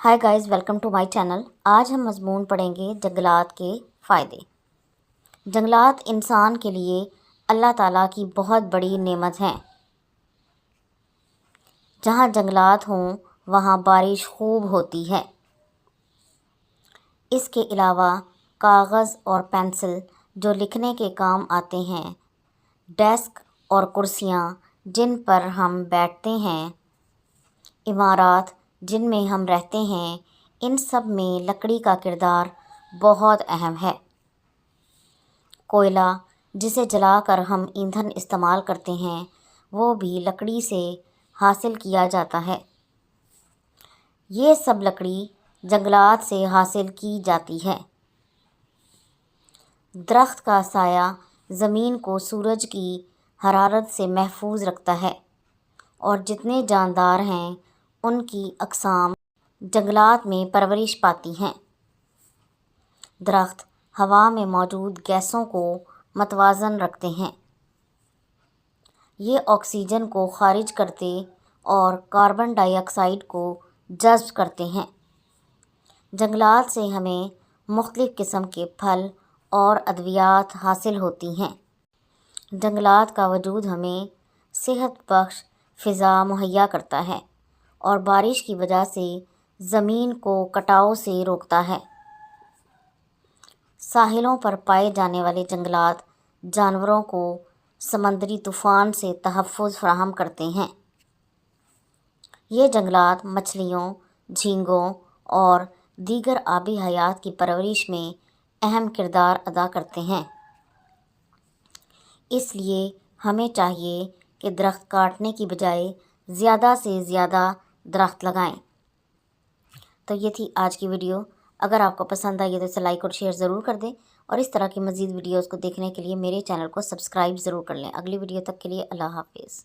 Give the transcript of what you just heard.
Hi guys, welcome to my channel. आज हम मज़मून पढ़ेंगे जंगलात के फ़ायदे। जंगलात इंसान के लिए अल्लाह ताला की बहुत बड़ी नेमत हैं। जहाँ जंगलात हों वहाँ बारिश खूब होती है। इसके अलावा कागज़ और पेंसिल जो लिखने के काम आते हैं, डेस्क और कुर्सियाँ जिन पर हम बैठते हैं, इमारत जिनमें हम रहते हैं, इन सब में लकड़ी का किरदार बहुत अहम है। कोयला जिसे जलाकर हम ईंधन इस्तेमाल करते हैं, वो भी लकड़ी से हासिल किया जाता है। ये सब लकड़ी जंगलात से हासिल की जाती है। दरख्त का साया ज़मीन को सूरज की हरारत से महफूज रखता है और जितने जानदार हैं उनकी अक़साम जंगलात में परवरिश पाती हैं। दरख्त हवा में मौजूद गैसों को मतवाज़न रखते हैं। ये ऑक्सीजन को खारिज करते और कार्बन डाइऑक्साइड को जज़्ब करते हैं। जंगलात से हमें मुख्तलिफ़ किस्म के फल और अद्वियात हासिल होती हैं। जंगलात का वजूद हमें सेहत बख्श फ़िज़ा मुहैया करता है और बारिश की वजह से ज़मीन को कटाव से रोकता है। साहिलों पर पाए जाने वाले जंगलात जानवरों को समंदरी तूफ़ान से तहफ़्फ़ुज़ फ़राहम करते हैं। ये जंगलात मछलियों, झींगों और दीगर आबी हयात की परवरिश में अहम किरदार अदा करते हैं। इसलिए हमें चाहिए कि दरख्त काटने की बजाय ज़्यादा से ज़्यादा दरख्त लगाएं। तो ये थी आज की वीडियो। अगर आपको पसंद आई तो इसे लाइक और शेयर ज़रूर कर दें और इस तरह की मज़ीद वीडियोज़ को देखने के लिए मेरे चैनल को सब्सक्राइब ज़रूर कर लें। अगली वीडियो तक के लिए अल्लाह हाफ़िज़।